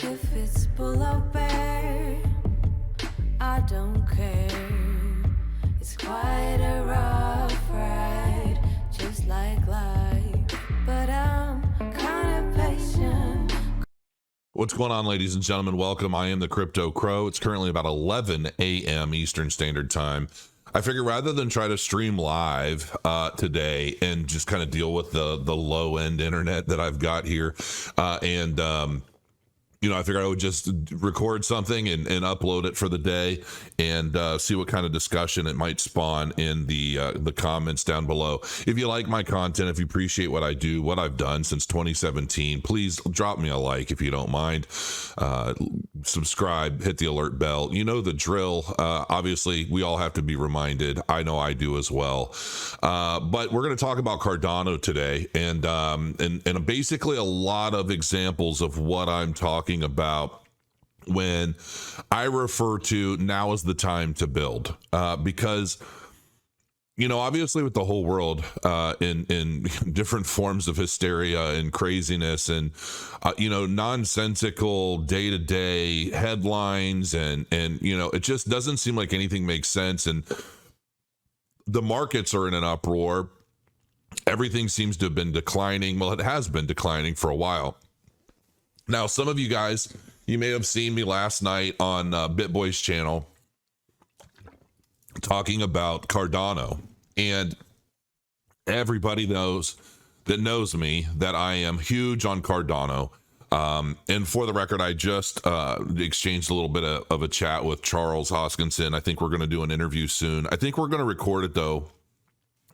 if it's bull or bear, I don't care. It's quite a rough ride, just like life, but I'm kind of patient. What's going on, ladies and gentlemen? Welcome. I am the Crypto Crow. It's currently about 11 a.m. Eastern Standard Time. I figure rather than try to stream live today and just kind of deal with the low end internet that I've got here, I figured I would just record something and upload it for the day and see what kind of discussion it might spawn in the comments down below. If you like my content, if you appreciate what I do, what I've done since 2017, please drop me a like if you don't mind. Subscribe, hit the alert bell. You know the drill. Obviously, we all have to be reminded. I know I do as well. But we're going to talk about Cardano today and basically a lot of examples of what I'm talking about when I refer to now is the time to build, because obviously with the whole world in different forms of hysteria and craziness and nonsensical day-to-day headlines and it just doesn't seem like anything makes sense, and the markets are in an uproar. Everything seems to have been declining. Well, it has been declining for a while. Now, some of you guys, you may have seen me last night on BitBoy's channel talking about Cardano, and everybody knows me that I am huge on Cardano. And for the record, I just exchanged a little bit of a chat with Charles Hoskinson. I think we're going to do an interview soon. I think we're going to record it though,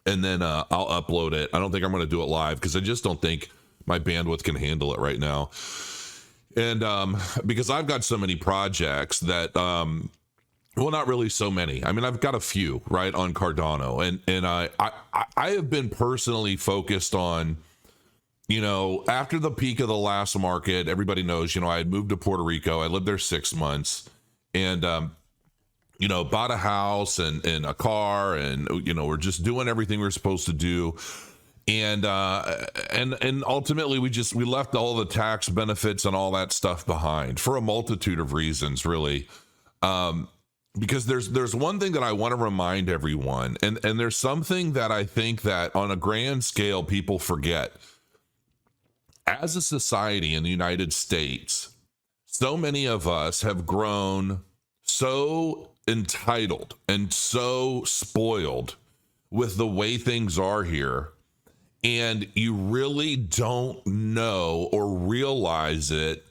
and then I'll upload it. I don't think I'm going to do it live because I just don't think my bandwidth can handle it right now. And because I've got so many projects that, well, not really so many. I mean, I've got a few right on Cardano, and I have been personally focused on, after the peak of the last market, everybody knows, I had moved to Puerto Rico. I lived there 6 months, and bought a house and a car, and we're just doing everything we're supposed to do. And ultimately we left all the tax benefits and all that stuff behind for a multitude of reasons, really. Because there's one thing that I want to remind everyone, and there's something that I think that on a grand scale people forget. As a society in the United States, so many of us have grown so entitled and so spoiled with the way things are here. And you really don't know or realize it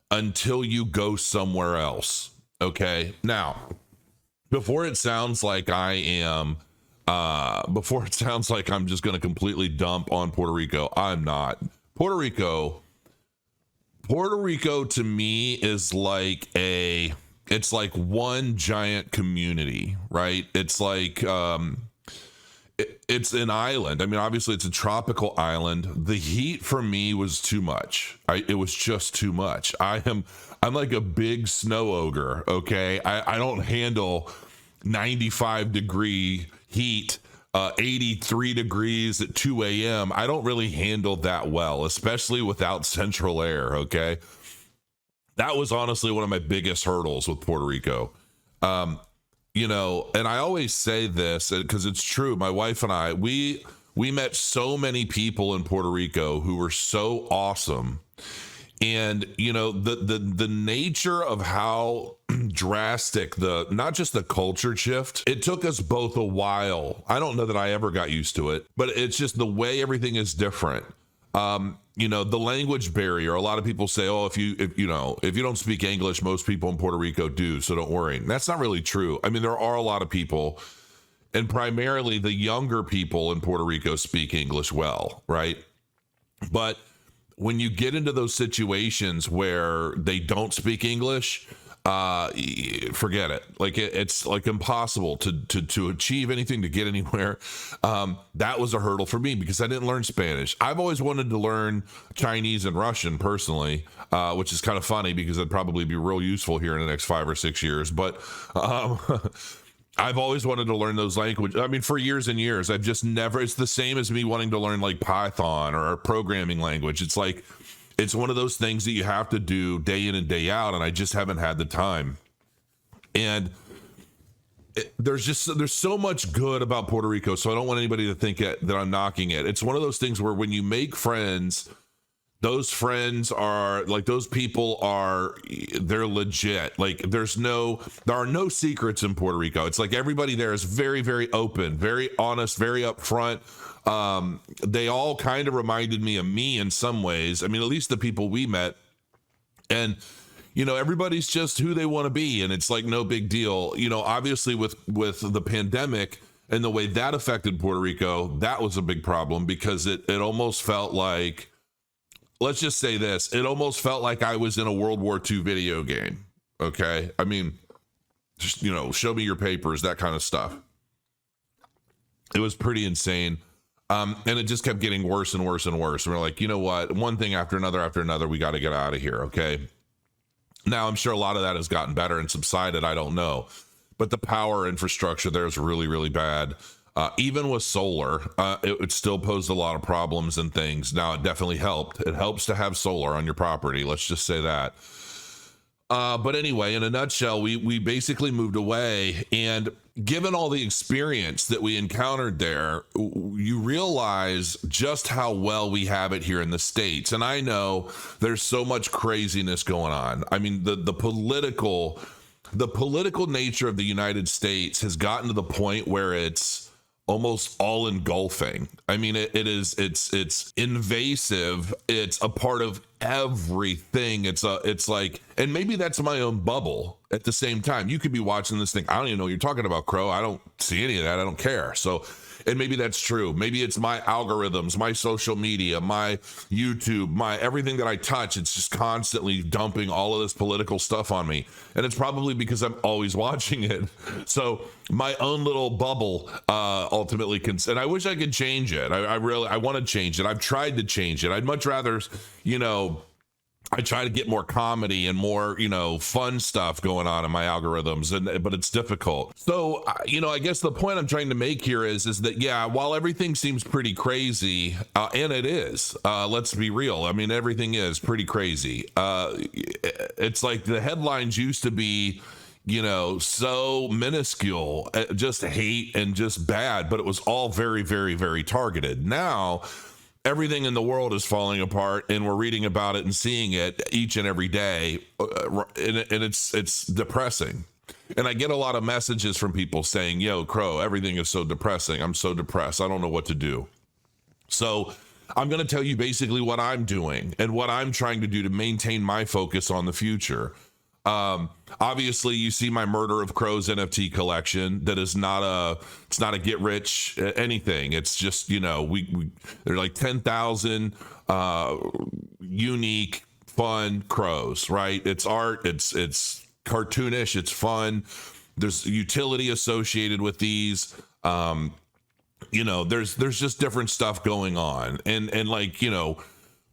until you go somewhere else. Okay. Now, before it sounds like I'm just going to completely dump on Puerto Rico, I'm not. Puerto Rico to me is it's like one giant community, right? It's like, it's an island. I mean, obviously it's a tropical island. The heat for me was too much. It was just too much. I'm like a big snow ogre. Okay. I don't handle 95 degree heat, 83 degrees at 2 a.m. I don't really handle that well, especially without central air. Okay. That was honestly one of my biggest hurdles with Puerto Rico. And I always say this because it's true. My wife and I, we met so many people in Puerto Rico who were so awesome. And, the nature of how drastic not just the culture shift, it took us both a while. I don't know that I ever got used to it, but it's just the way everything is different. The language barrier. A lot of people say, if you don't speak English, most people in Puerto Rico do, so don't worry. That's not really true. I mean, there are a lot of people, and primarily the younger people in Puerto Rico speak English well, right? But when you get into those situations where they don't speak English, forget it. Like it's like impossible to achieve anything, to get anywhere. That was a hurdle for me because I didn't learn Spanish. I've always wanted to learn Chinese and Russian personally, which is kind of funny because I'd probably be real useful here in the next 5 or 6 years. But I've always wanted to learn those languages. I mean, for years and years, I've just never, it's the same as me wanting to learn like Python or a programming language. It's like, it's one of those things that you have to do day in and day out, and I just haven't had the time. And there's so much good about Puerto Rico, so I don't want anybody to think that I'm knocking it. It's one of those things where when you make friends, those friends are like, those people are, they're legit. Like there are no secrets in Puerto Rico. It's like everybody there is very, very open, very honest, very upfront. They all kind of reminded me of me in some ways. I mean, at least the people we met. And everybody's just who they want to be, and it's like no big deal. Obviously with the pandemic and the way that affected Puerto Rico, that was a big problem, because it almost felt like, let's just say this, it almost felt like I was in a World War II video game. Okay, I mean, just show me your papers, that kind of stuff. It was pretty insane. And it just kept getting worse and worse and worse. And we're like, you know what? One thing after another, we got to get out of here. Okay. Now, I'm sure a lot of that has gotten better and subsided. I don't know. But the power infrastructure there is really, really bad. Even with solar, it still posed a lot of problems and things. Now, it definitely helped. It helps to have solar on your property. Let's just say that. But anyway, in a nutshell, we basically moved away. And given all the experience that we encountered there, you realize just how well we have it here in the States. And I know there's so much craziness going on. I mean, the political nature of the United States has gotten to the point where it's almost all engulfing. I mean, it's invasive. It's a part of everything. It's like, and maybe that's my own bubble at the same time. You could be watching this thing, I don't even know what you're talking about, Crow. I don't see any of that. I don't care. So, and maybe that's true. Maybe it's my algorithms, my social media, my YouTube, my everything that I touch. It's just constantly dumping all of this political stuff on me. And it's probably because I'm always watching it. So my own little bubble ultimately and I wish I could change it. I want to change it. I've tried to change it. I'd much rather, I try to get more comedy and more, fun stuff going on in my algorithms, but it's difficult. So, I guess the point I'm trying to make here is that, yeah, while everything seems pretty crazy, and it is, let's be real. I mean, everything is pretty crazy. It's like the headlines used to be, so minuscule, just hate and just bad, but it was all very, very, very targeted. Now, everything in the world is falling apart, and we're reading about it and seeing it each and every day, and it's depressing. And I get a lot of messages from people saying, yo, Crow, everything is so depressing. I'm so depressed. I don't know what to do. So I'm going to tell you basically what I'm doing and what I'm trying to do to maintain my focus on the future. Obviously you see my Murder of Crows NFT collection. That is it's not a get rich anything. It's just, they're like 10,000 unique, fun crows, right? It's art. It's cartoonish. It's fun. There's utility associated with these. There's just different stuff going on. And like,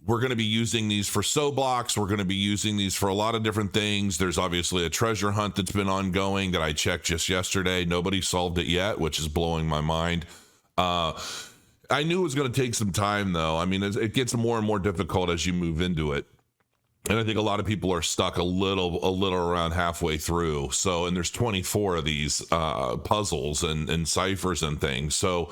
we're going to be using these for soblocks. We're going to be using these for a lot of different things. There's obviously a treasure hunt that's been ongoing that I checked just yesterday. Nobody solved it yet, which is blowing my mind. I knew it was going to take some time, though. I mean, it gets more and more difficult as you move into it. And I think a lot of people are stuck a little around halfway through. So, and there's 24 of these puzzles and ciphers and things. So,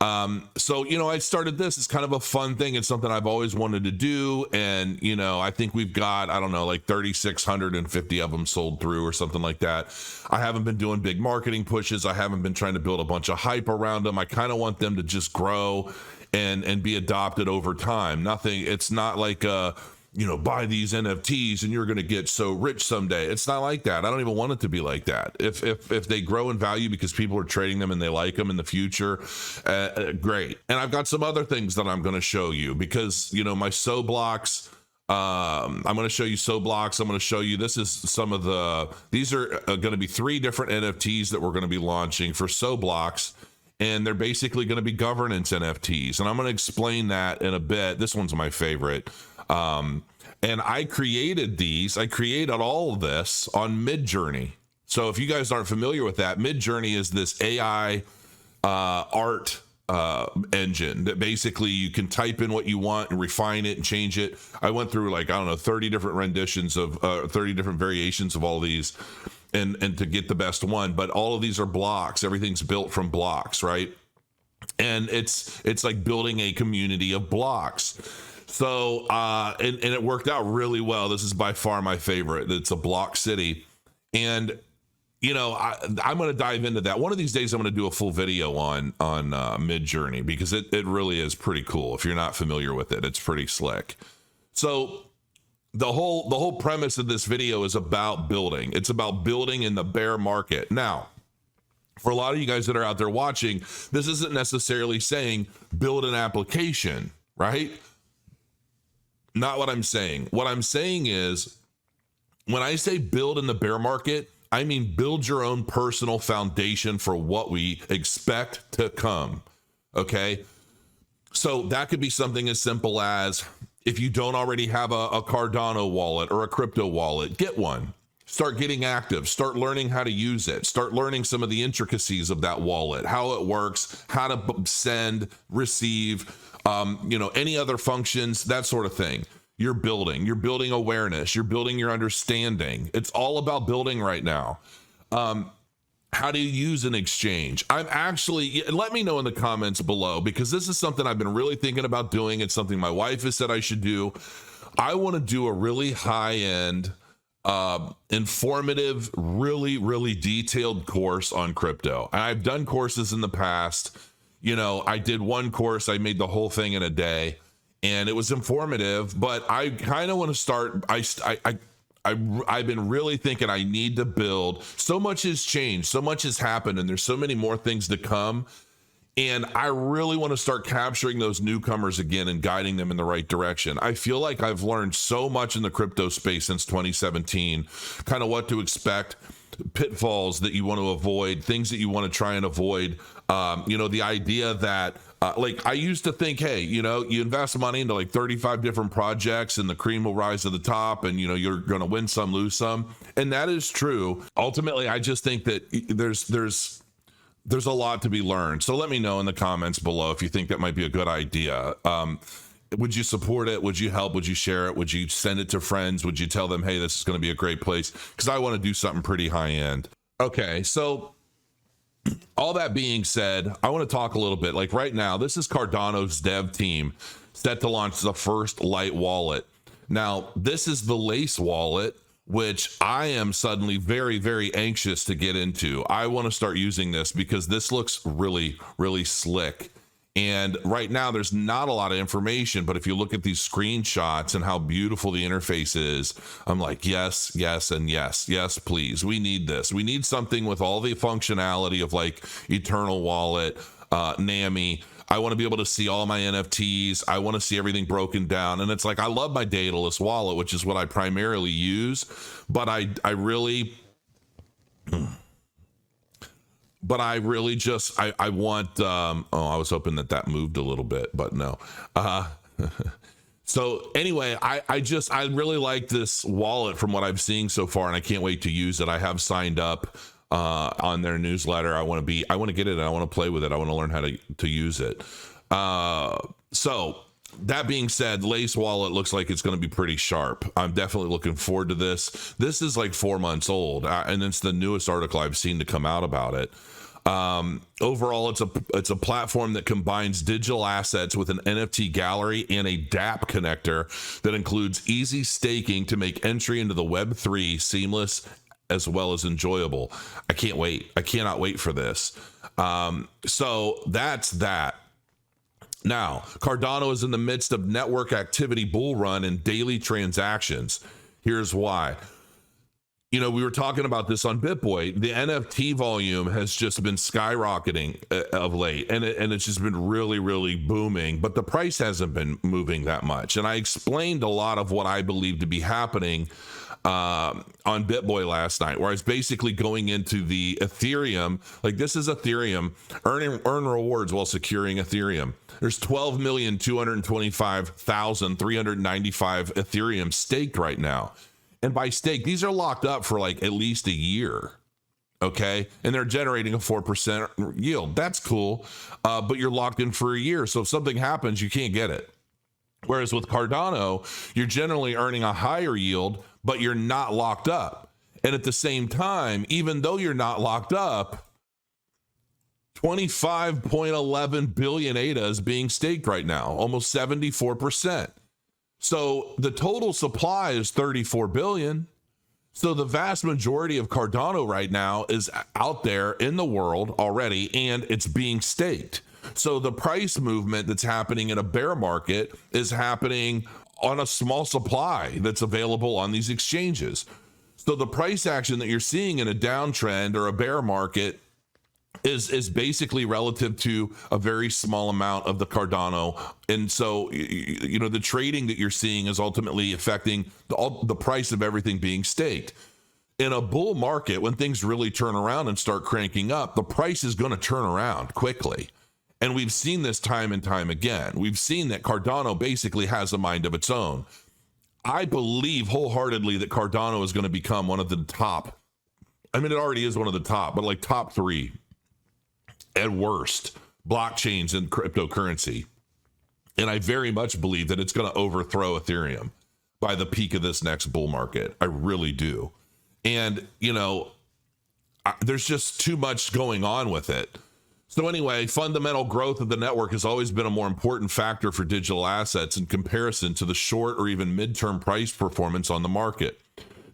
I started this as kind of a fun thing. It's something I've always wanted to do. And, I think we've got, I don't know, like 3,650 of them sold through or something like that. I haven't been doing big marketing pushes. I haven't been trying to build a bunch of hype around them. I kind of want them to just grow and be adopted over time. It's not like, buy these NFTs and you're going to get so rich someday. It's not like that. I don't even want it to be like that. If they grow in value because people are trading them and they like them in the future, great. And I've got some other things that I'm going to show you because, my soblocks, I'm going to show you soblocks. I'm going to show you, these are going to be 3 different NFTs that we're going to be launching for soblocks. And they're basically going to be governance NFTs. And I'm going to explain that in a bit. This one's my favorite. And I created all of this on Midjourney. So if you guys aren't familiar with that, Midjourney is this AI art engine that basically you can type in what you want and refine it and change it. I went through like, I don't know, 30 different renditions of 30 different variations of all these and to get the best one. But all of these are blocks. Everything's built from blocks, right? And it's like building a community of blocks. So, and it worked out really well. This is by far my favorite. It's a block city. And, you know, I'm going to dive into that. One of these days, I'm going to do a full video on Midjourney because it really is pretty cool. If you're not familiar with it, it's pretty slick. So the whole premise of this video is about building. It's about building in the bear market. Now, for a lot of you guys that are out there watching, this isn't necessarily saying build an application, right? Not what I'm saying. What I'm saying is when I say build in the bear market, I mean build your own personal foundation for what we expect to come. Okay. So that could be something as simple as if you don't already have a Cardano wallet or a crypto wallet, get one. Start getting active, start learning how to use it, start learning some of the intricacies of that wallet, how it works, how to send, receive, any other functions, that sort of thing. You're building awareness, you're building your understanding. It's all about building right now. How do you use an exchange? Let me know in the comments below, because this is something I've been really thinking about doing. It's something my wife has said I should do. I want to do a really high-end, informative, really, really detailed course on crypto. And I've done courses in the past. You know, I did one course, I made the whole thing in a day, and it was informative, but I kind of want to start. I've been really thinking I need to build. So much has changed, so much has happened, and there's so many more things to come. And I really want to start capturing those newcomers again and guiding them in the right direction. I feel like I've learned so much in the crypto space since 2017, kind of what to expect, pitfalls that you want to avoid, things that you want to try and avoid. The idea that, like I used to think, hey, you invest money into like 35 different projects and the cream will rise to the top and, you're going to win some, lose some. And that is true. Ultimately, I just think that there's a lot to be learned. So let me know in the comments below if you think that might be a good idea. Would you support it? Would you help? Would you share it? Would you send it to friends? Would you tell them, hey, this is going to be a great place? Because I want to do something pretty high end. Okay, so all that being said, I want to talk a little bit. Like right now, this is Cardano's dev team set to launch the first light wallet. Now, this is the Lace wallet, which I am suddenly very, very anxious to get into. I want to start using this because this looks really, really slick. And right now there's not a lot of information, but if you look at these screenshots and how beautiful the interface is, I'm like, yes, yes, and yes, yes, please. We need this. We need something with all the functionality of like Eternal Wallet, NAMI. I want to be able to see all my NFTs. I want to see everything broken down. And it's like, I love my Daedalus wallet, which is what I primarily use, but I really just, I want, I was hoping that moved a little bit, but no. So anyway, I really like this wallet from what I've seen so far, and I can't wait to use it. I have signed up on their newsletter. I want to get it and I want to play with it. I want to learn how to use it. So that being said, Lace wallet looks like it's going to be pretty sharp. I'm definitely looking forward to this. This is like 4 months old, and it's the newest article I've seen to come out about it. Overall, it's a platform that combines digital assets with an NFT gallery and a DApp connector that includes easy staking to make entry into the Web3 seamless as well as enjoyable. I can't wait. I cannot wait for this. So that's that. Now, Cardano is in the midst of network activity bull run and daily transactions. Here's why. We were talking about this on BitBoy. The NFT volume has just been skyrocketing of late, and it's just been really, really booming, but the price hasn't been moving that much. And I explained a lot of what I believe to be happening on BitBoy last night, where I was basically going into the Ethereum. Like, this is Ethereum, earn rewards while securing Ethereum. There's 12,225,395 Ethereum staked right now. And by stake, these are locked up for like at least a year. Okay. And they're generating a 4% yield. That's cool. But you're locked in for a year. So if something happens, you can't get it. Whereas with Cardano, you're generally earning a higher yield, but you're not locked up. And at the same time, even though you're not locked up, 25.11 billion ADA is being staked right now, almost 74%. So the total supply is 34 billion. So the vast majority of Cardano right now is out there in the world already, and it's being staked. So the price movement that's happening in a bear market is happening on a small supply that's available on these exchanges. So the price action that you're seeing in a downtrend or a bear market is basically relative to a very small amount of the Cardano. And so, the trading that you're seeing is ultimately affecting the price of everything being staked. In a bull market, when things really turn around and start cranking up, the price is going to turn around quickly. And we've seen this time and time again. We've seen that Cardano basically has a mind of its own. I believe wholeheartedly that Cardano is going to become one of the top. I mean, it already is one of the top, but like top 3 at worst blockchains in cryptocurrency. And I very much believe that it's going to overthrow Ethereum by the peak of this next bull market. I really do. And, there's just too much going on with it. So anyway, fundamental growth of the network has always been a more important factor for digital assets in comparison to the short or even midterm price performance on the market.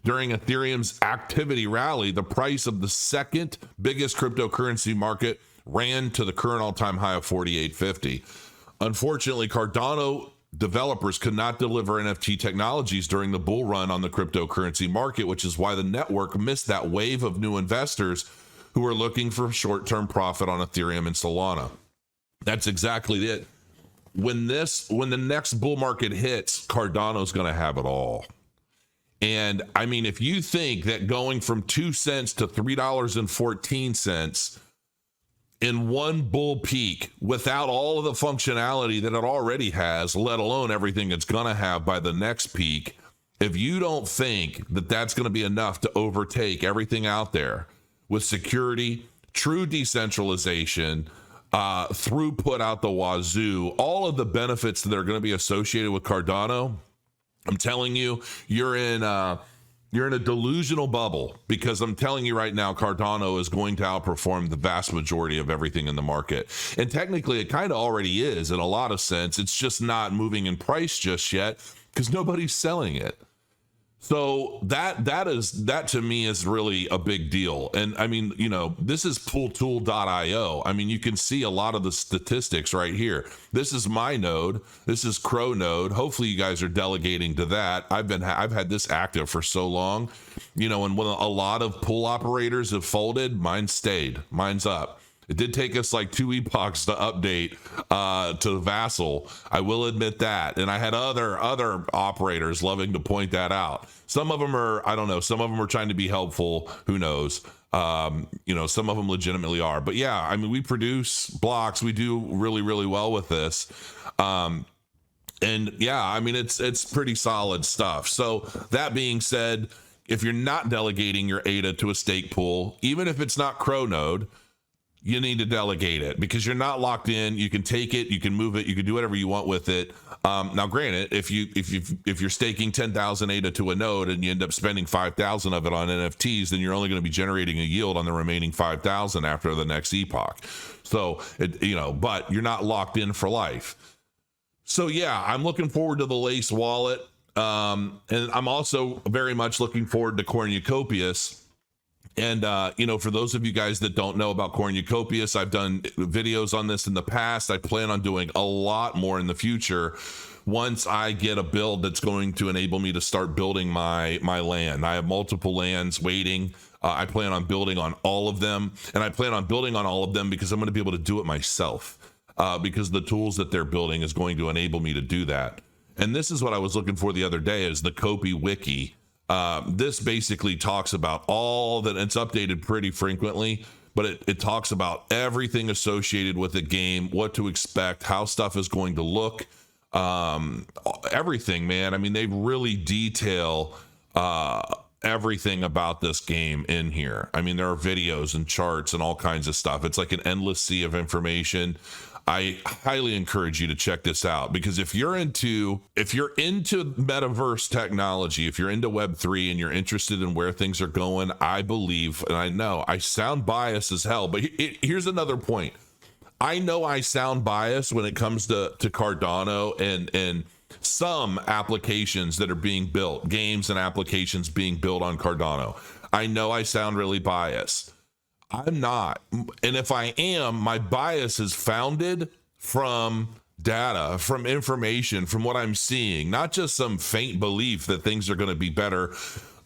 During Ethereum's activity rally, the price of the second biggest cryptocurrency market ran to the current all-time high of 48.50. Unfortunately, Cardano developers could not deliver NFT technologies during the bull run on the cryptocurrency market, which is why the network missed that wave of new investors who are looking for short-term profit on Ethereum and Solana. That's exactly it. When the next bull market hits, Cardano's going to have it all. And I mean, if you think that going from 2 cents to $3.14 in one bull peak without all of the functionality that it already has, let alone everything it's going to have by the next peak, if you don't think that that's going to be enough to overtake everything out there with security, true decentralization, throughput out the wazoo, all of the benefits that are going to be associated with Cardano, I'm telling you, you're in a delusional bubble, because I'm telling you right now, Cardano is going to outperform the vast majority of everything in the market. And technically, it kind of already is in a lot of sense. It's just not moving in price just yet because nobody's selling it. So that to me is really a big deal. And I mean, this is pooltool.io. I mean, you can see a lot of the statistics right here. This is my node. This is Crow node. Hopefully you guys are delegating to that. I've had this active for so long, and when a lot of pool operators have folded, mine stayed. Mine's up. It did take us like 2 epochs to update to Vassal. I will admit that. And I had other operators loving to point that out. Some of them are, I don't know, some of them are trying to be helpful. Who knows? Some of them legitimately are. But yeah, I mean, we produce blocks. We do really, really well with this. And yeah, I mean, it's pretty solid stuff. So that being said, if you're not delegating your ADA to a stake pool, even if it's not Crow node, you need to delegate it because you're not locked in. You can take it, you can move it, you can do whatever you want with it. Now, granted, if you're staking 10,000 ADA to a node and you end up spending 5,000 of it on NFTs, then you're only going to be generating a yield on the remaining 5,000 after the next epoch. So, but you're not locked in for life. So yeah, I'm looking forward to the Lace wallet, and I'm also very much looking forward to cornucopias. And, for those of you guys that don't know about cornucopias, I've done videos on this in the past. I plan on doing a lot more in the future once I get a build that's going to enable me to start building my land. I have multiple lands waiting. I plan on building on all of them. And I plan on building on all of them because I'm going to be able to do it myself, because the tools that they're building is going to enable me to do that. And this is what I was looking for the other day, is the Copy Wiki. This basically talks about all that. It's updated pretty frequently, but it talks about everything associated with the game, what to expect, how stuff is going to look, everything, man. I mean, they really detail everything about this game in here. I mean, there are videos and charts and all kinds of stuff. It's like an endless sea of information. I highly encourage you to check this out, because if you're into metaverse technology, if you're into Web3 and you're interested in where things are going, I believe, and I know I sound biased as hell, but here's another point. I know I sound biased when it comes to Cardano and some applications that are being built, games and applications being built on Cardano. I know I sound really biased. I'm not. And if I am, my bias is founded from data, from information, from what I'm seeing, not just some faint belief that things are going to be better,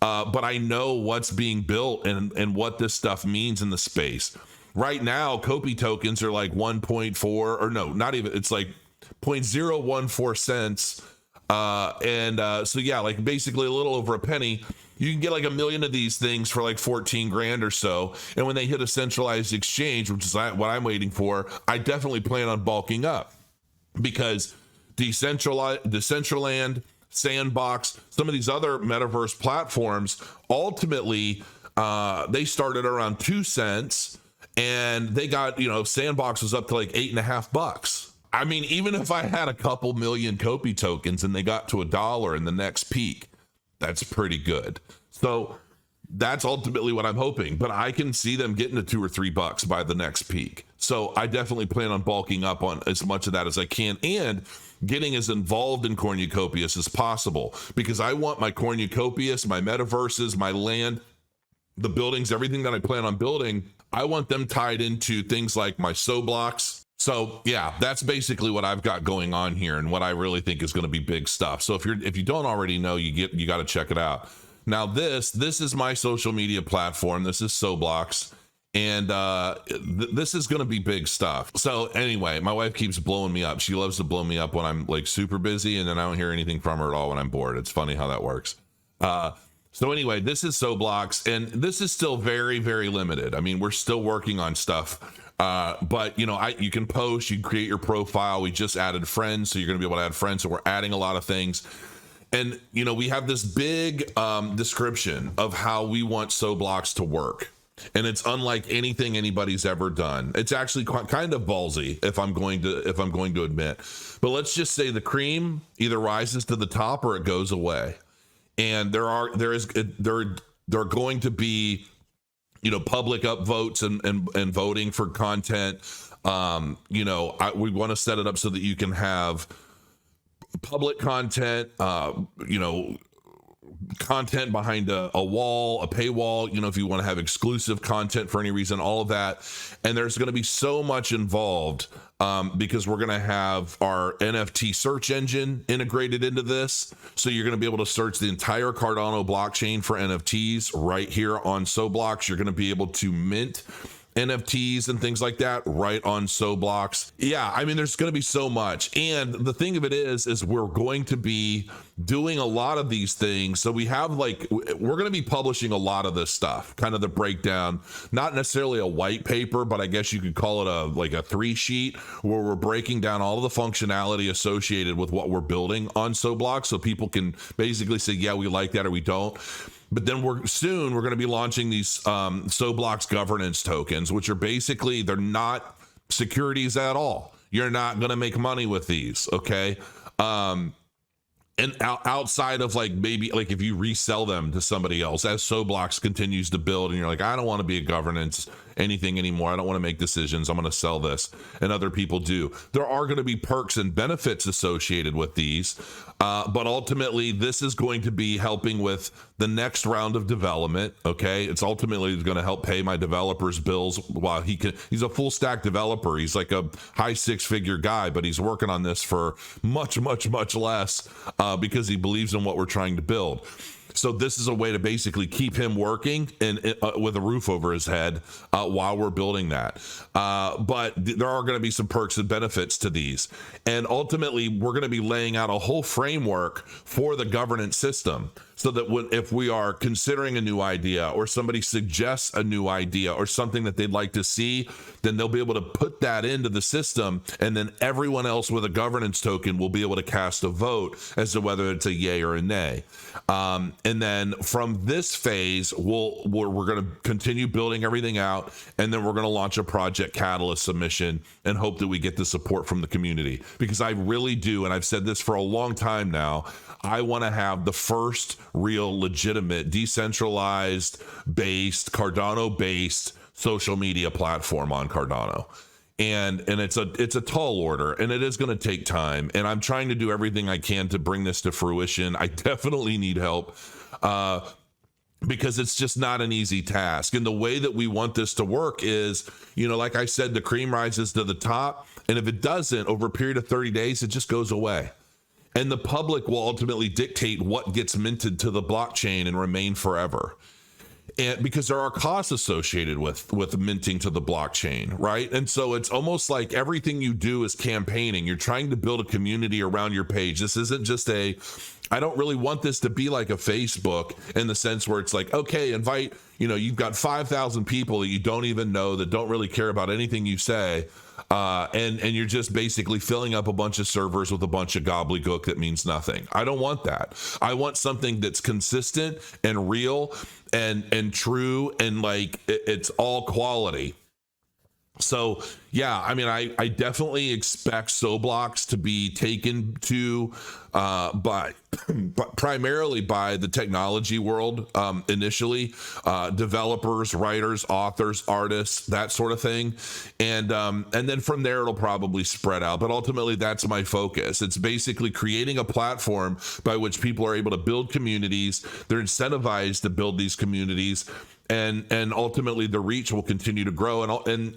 but I know what's being built and what this stuff means in the space. Right now, Copy tokens are like 1.4, or no, not even, it's like 0.014 cents. So yeah, like basically a little over a penny. You can get like 1 million of these things for like 14 grand or so. And when they hit a centralized exchange, which is what I'm waiting for, I definitely plan on bulking up, because Decentraland, Sandbox, some of these other metaverse platforms, ultimately, they started around 2 cents, and they got, Sandbox was up to like $8.50. I mean, even if I had a couple million Copy tokens and they got to $1 in the next peak, that's pretty good. So that's ultimately what I'm hoping, but I can see them getting to $2 or $3 by the next peak. So I definitely plan on bulking up on as much of that as I can and getting as involved in cornucopias as possible, because I want my cornucopias, my metaverses, my land, the buildings, everything that I plan on building, I want them tied into things like my soblocks. So yeah, that's basically what I've got going on here, and what I really think is going to be big stuff. So if you don't already know, you got to check it out. Now this is my social media platform. This is Soblocks, and this is going to be big stuff. So anyway, my wife keeps blowing me up. She loves to blow me up when I'm like super busy, and then I don't hear anything from her at all when I'm bored. It's funny how that works. So anyway, this is Soblocks, and this is still very, very limited. I mean, we're still working on stuff. But you can post, you can create your profile. We just added friends, so you're going to be able to add friends. So we're adding a lot of things. And, we have this big description of how we want Soblocks to work. And it's unlike anything anybody's ever done. It's actually kind of ballsy, if I'm going to admit. But let's just say the cream either rises to the top or it goes away. And there are going to be public upvotes and voting for content. We want to set it up so that you can have public content, content behind a wall, a paywall, if you want to have exclusive content for any reason, all of that. And there's going to be so much involved, because we're going to have our NFT search engine integrated into this. So you're going to be able to search the entire Cardano blockchain for NFTs right here on Soblocks. You're going to be able to mint NFTs and things like that right on Soblocks. Yeah, I mean, there's going to be so much. And the thing of it is we're going to be doing a lot of these things. So we have we're going to be publishing a lot of this stuff, kind of the breakdown, not necessarily a white paper, but I guess you could call it a 3-sheet, where we're breaking down all of the functionality associated with what we're building on Soblocks, so people can basically say, yeah, we like that or we don't. But then we're going to be launching these Soblocks governance tokens, which are basically, they're not securities at all. You're not going to make money with these, okay? And outside of maybe if you resell them to somebody else, as Soblocks continues to build, and you're like, I don't want to be a governance anything anymore. I don't want to make decisions. I'm going to sell this, and other people do. There are going to be perks and benefits associated with these, but ultimately, this is going to be helping with the next round of development. Okay, it's ultimately going to help pay my developers' bills while he's a full stack developer. He's like a high 6-figure guy, but he's working on this for much, much, much less, because he believes in what we're trying to build. So this is a way to basically keep him working and with a roof over his head while we're building that. But there are going to be some perks and benefits to these. And ultimately, we're going to be laying out a whole framework for the governance system. so that if we are considering a new idea or somebody suggests a new idea or something that they'd like to see, then they'll be able to put that into the system, and then everyone else with a governance token will be able to cast a vote as to whether it's a yay or a nay. And then from this phase, we're going to continue building everything out, and then we're going to launch a Project Catalyst submission and hope that we get the support from the community, because I really do, and I've said this for a long time now, I want to have the first real legitimate decentralized based Cardano based social media platform on Cardano. And it's a tall order, and it is going to take time, and I'm trying to do everything I can to bring this to fruition. I definitely need help because it's just not an easy task. And the way that we want this to work is, like I said, the cream rises to the top, and if it doesn't, over a period of 30 days, it just goes away. And the public will ultimately dictate what gets minted to the blockchain and remain forever. And because there are costs associated with minting to the blockchain, right? And so it's almost like everything you do is campaigning. You're trying to build a community around your page. This isn't just I don't really want this to be like a Facebook in the sense where it's like, okay, invite, you've got 5,000 people that you don't even know, that don't really care about anything you say. And you're just basically filling up a bunch of servers with a bunch of gobbledygook that means nothing. I don't want that. I want something that's consistent and real and true, and like it's all quality. So yeah, I mean, I definitely expect soblocks to be taken to primarily by the technology world initially, developers, writers, authors, artists, that sort of thing, and then from there it'll probably spread out. But ultimately, that's my focus. It's basically creating a platform by which people are able to build communities. They're incentivized to build these communities. And ultimately the reach will continue to grow, and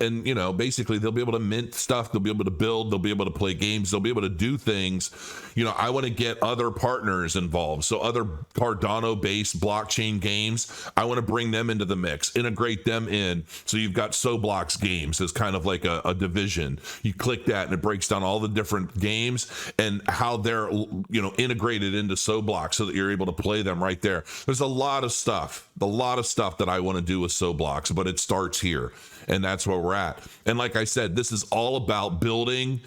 basically they'll be able to mint stuff, they'll be able to build, they'll be able to play games, they'll be able to do things. I want to get other partners involved, so other Cardano based blockchain games, I want to bring them into the mix, integrate them in. So you've got Soblocks games as kind of like a division. You click that and it breaks down all the different games and how they're integrated into Soblocks so that you're able to play them right there. There's a lot of stuff that I want to do with Soblocks, but it starts here, and that's where we're at. And like I said, this is all about building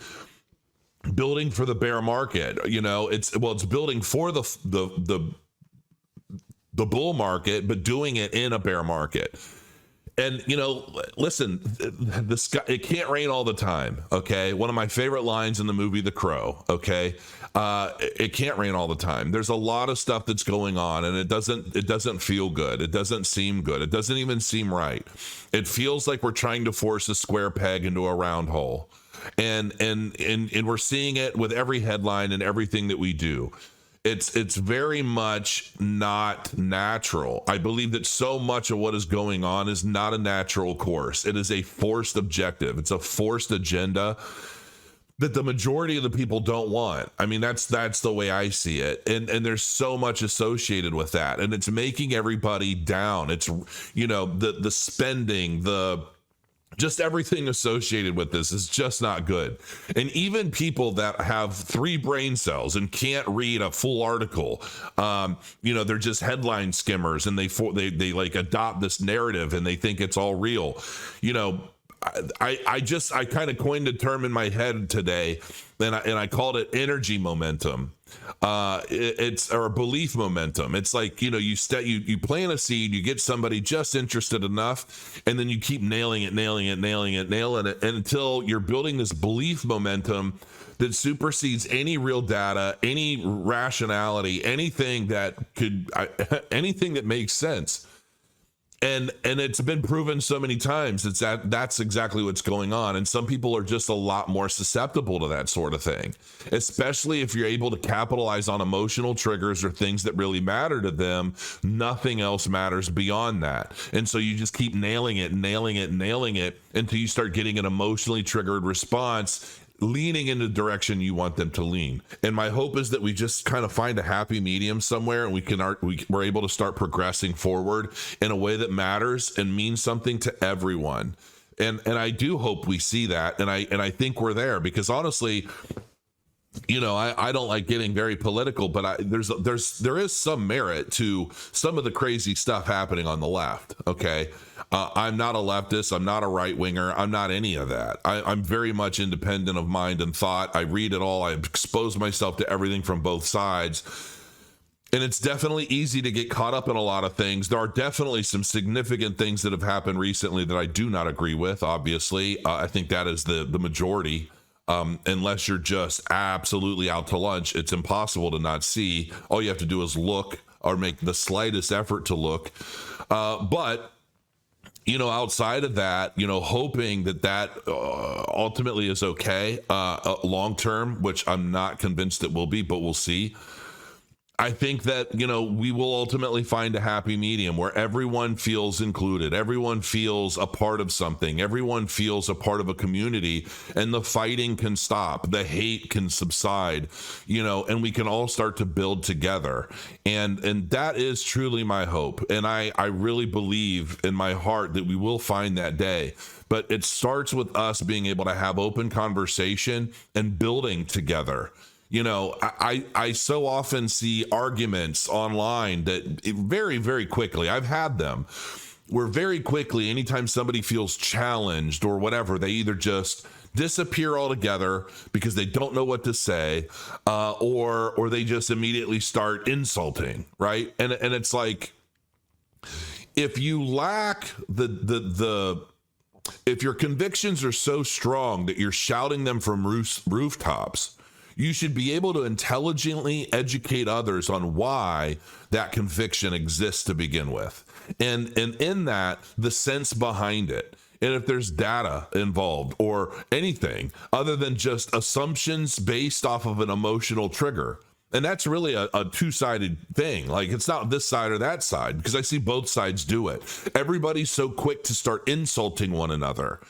for the bear market. It's building for the bull market, but doing it in a bear market. And listen, the sky, it can't rain all the time. Okay, one of my favorite lines in the movie The Crow. Okay, it can't rain all the time. There's a lot of stuff that's going on, and it doesn't feel good. It doesn't seem good. It doesn't even seem right. It feels like we're trying to force a square peg into a round hole, and we're seeing it with every headline and everything that we do. It's very much not natural. I believe that so much of what is going on is not a natural course. It is a forced objective. It's a forced agenda that the majority of the people don't want. I mean, that's the way I see it. And there's so much associated with that. And it's making everybody down. It's, the spending, just everything associated with this is just not good. And even people that have 3 brain cells and can't read a full article, they're just headline skimmers, and they like adopt this narrative and they think it's all real. I kind of coined a term in my head today, and I called it energy momentum. It's or belief momentum. It's like, you plant a seed, you get somebody just interested enough, and then you keep nailing it until you're building this belief momentum that supersedes any real data, any rationality, anything that makes sense. And it's been proven so many times that's exactly what's going on. And some people are just a lot more susceptible to that sort of thing, especially if you're able to capitalize on emotional triggers or things that really matter to them. Nothing else matters beyond that. And so you just keep nailing it until you start getting an emotionally triggered response, leaning in the direction you want them to lean. And my hope is that we just kind of find a happy medium somewhere, and we're able to start progressing forward in a way that matters and means something to everyone. And I do hope we see that, and I think we're there, because honestly, I don't like getting very political, but there is some merit to some of the crazy stuff happening on the left. Okay. I'm not a leftist. I'm not a right winger. I'm not any of that. I'm very much independent of mind and thought. I read it all. I expose myself to everything from both sides. And it's definitely easy to get caught up in a lot of things. There are definitely some significant things that have happened recently that I do not agree with, obviously. I think that is the majority. Unless you're just absolutely out to lunch, it's impossible to not see. All you have to do is look or make the slightest effort to look. But outside of that, hoping that ultimately is okay long term, which I'm not convinced it will be, but we'll see. I think that, we will ultimately find a happy medium where everyone feels included. Everyone feels a part of something. Everyone feels a part of a community, and the fighting can stop. The hate can subside, and we can all start to build together. And that is truly my hope. And I really believe in my heart that we will find that day. But it starts with us being able to have open conversation and building together. I so often see arguments online that very, very quickly, I've had them, where very quickly, anytime somebody feels challenged or whatever, they either just disappear altogether because they don't know what to say, or they just immediately start insulting, right? And it's like, if you lack if your convictions are so strong that you're shouting them from rooftops, you should be able to intelligently educate others on why that conviction exists to begin with. And in that, the sense behind it. And if there's data involved or anything other than just assumptions based off of an emotional trigger. And that's really a two-sided thing. Like, it's not this side or that side, because I see both sides do it. Everybody's so quick to start insulting one another.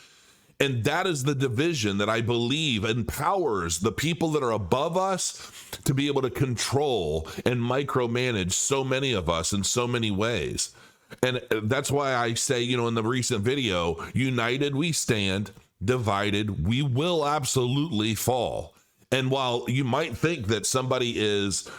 And that is the division that I believe empowers the people that are above us to be able to control and micromanage so many of us in so many ways. And that's why I say, in the recent video, united we stand, divided we will absolutely fall. And while you might think that somebody is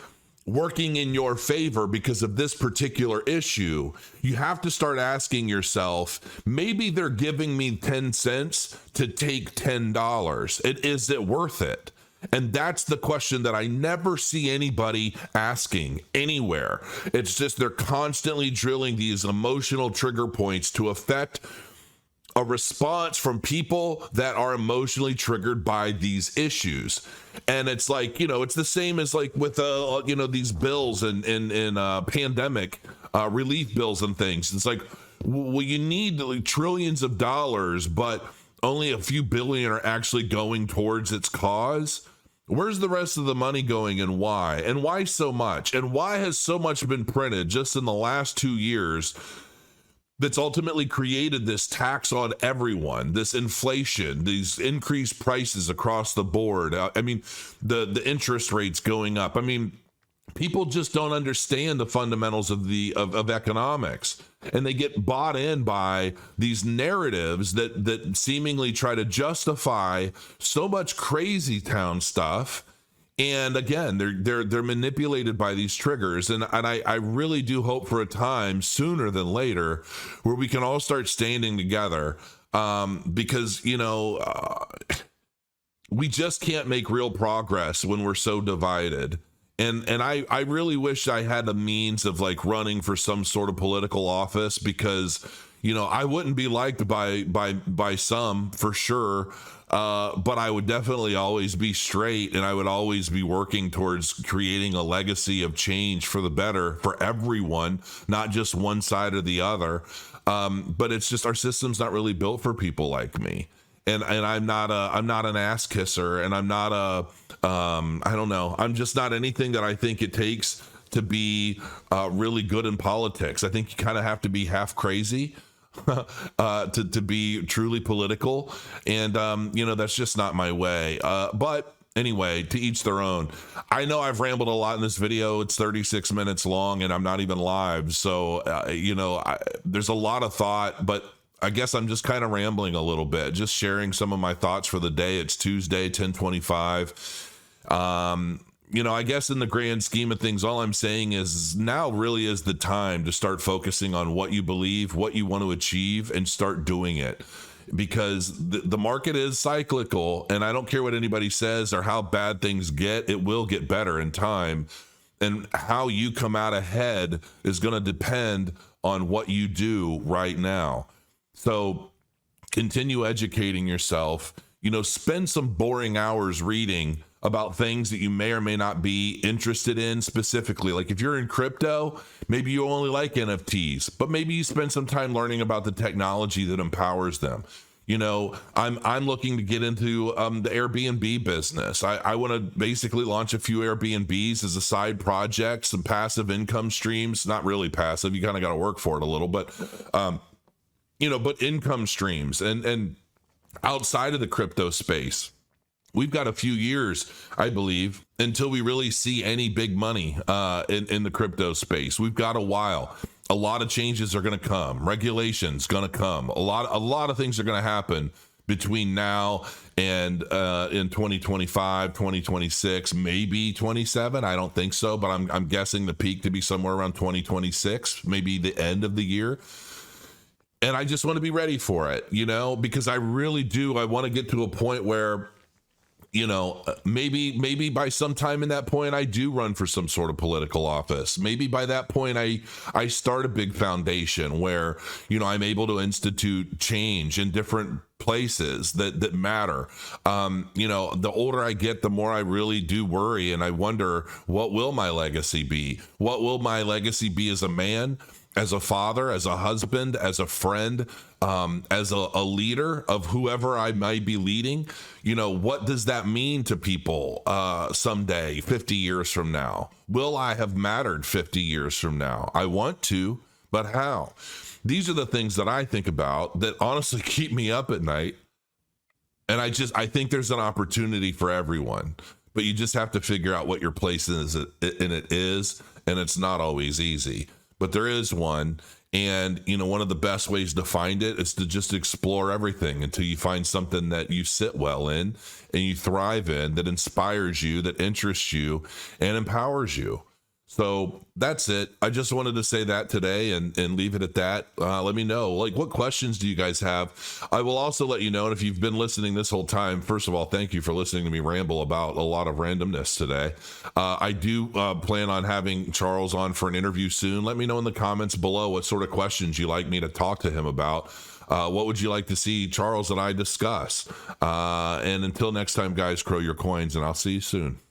working in your favor because of this particular issue, you have to start asking yourself, maybe they're giving me 10 cents to take $10. Is it worth it? And that's the question that I never see anybody asking anywhere. It's just they're constantly drilling these emotional trigger points to affect a response from people that are emotionally triggered by these issues. And it's like, it's the same as like with, these bills and pandemic relief bills and things. It's like, well, you need like trillions of dollars, but only a few billion are actually going towards its cause. Where's the rest of the money going, and why? And why so much? And why has so much been printed just in the last 2 years that's ultimately created this tax on everyone, this inflation, these increased prices across the board? I mean, the interest rates going up. I mean, people just don't understand the fundamentals of economics, and they get bought in by these narratives that seemingly try to justify so much crazy town stuff. And again, they're manipulated by these triggers. And I really do hope for a time sooner than later where we can all start standing together, because, we just can't make real progress when we're so divided. And I really wish I had a means of like running for some sort of political office, because, I wouldn't be liked by some for sure. But I would definitely always be straight, and I would always be working towards creating a legacy of change for the better for everyone, not just one side or the other. But it's just our system's not really built for people like me. And I'm not an ass kisser, and I'm not I don't know. I'm just not anything that I think it takes to be really good in politics. I think you kind of have to be half crazy to be truly political. And, that's just not my way. But anyway, to each their own. I know I've rambled a lot in this video. It's 36 minutes long, and I'm not even live. So, there's a lot of thought, but I guess I'm just kind of rambling a little bit, just sharing some of my thoughts for the day. It's Tuesday, 10:25. I guess in the grand scheme of things, all I'm saying is now really is the time to start focusing on what you believe, what you want to achieve, and start doing it. Because the market is cyclical, and I don't care what anybody says or how bad things get, it will get better in time. And how you come out ahead is going to depend on what you do right now. So continue educating yourself, spend some boring hours reading about things that you may or may not be interested in specifically. Like if you're in crypto, maybe you only like NFTs, but maybe you spend some time learning about the technology that empowers them. I'm looking to get into the Airbnb business. I want to basically launch a few Airbnbs as a side project, some passive income streams. Not really passive. You kind of got to work for it a little, but but income streams and outside of the crypto space. We've got a few years, I believe, until we really see any big money in the crypto space. We've got a while. A lot of changes are going to come. Regulations going to come. A lot of things are going to happen between now and in 2025, 2026, maybe 27. I don't think so, but I'm guessing the peak to be somewhere around 2026, maybe the end of the year. And I just want to be ready for it, because I really do. I want to get to a point where maybe by some time in that point, I do run for some sort of political office. Maybe by that point, I start a big foundation where, I'm able to institute change in different places that matter. The older I get, the more I really do worry. And I wonder, what will my legacy be? What will my legacy be as a man, as a father, as a husband, as a friend, as a leader of whoever I might be leading? What does that mean to people someday, 50 years from now? Will I have mattered 50 years from now? I want to, but how? These are the things that I think about that honestly keep me up at night. And I think there's an opportunity for everyone, but you just have to figure out what your place is in it is, and it's not always easy. But there is one. And, one of the best ways to find it is to just explore everything until you find something that you sit well in and you thrive in, that inspires you, that interests you, and empowers you. So that's it. I just wanted to say that today and leave it at that. Let me know, what questions do you guys have? I will also let you know, and if you've been listening this whole time, first of all, thank you for listening to me ramble about a lot of randomness today. I do plan on having Charles on for an interview soon. Let me know in the comments below what sort of questions you like me to talk to him about. What would you like to see Charles and I discuss? And until next time, guys, crow your coins, and I'll see you soon.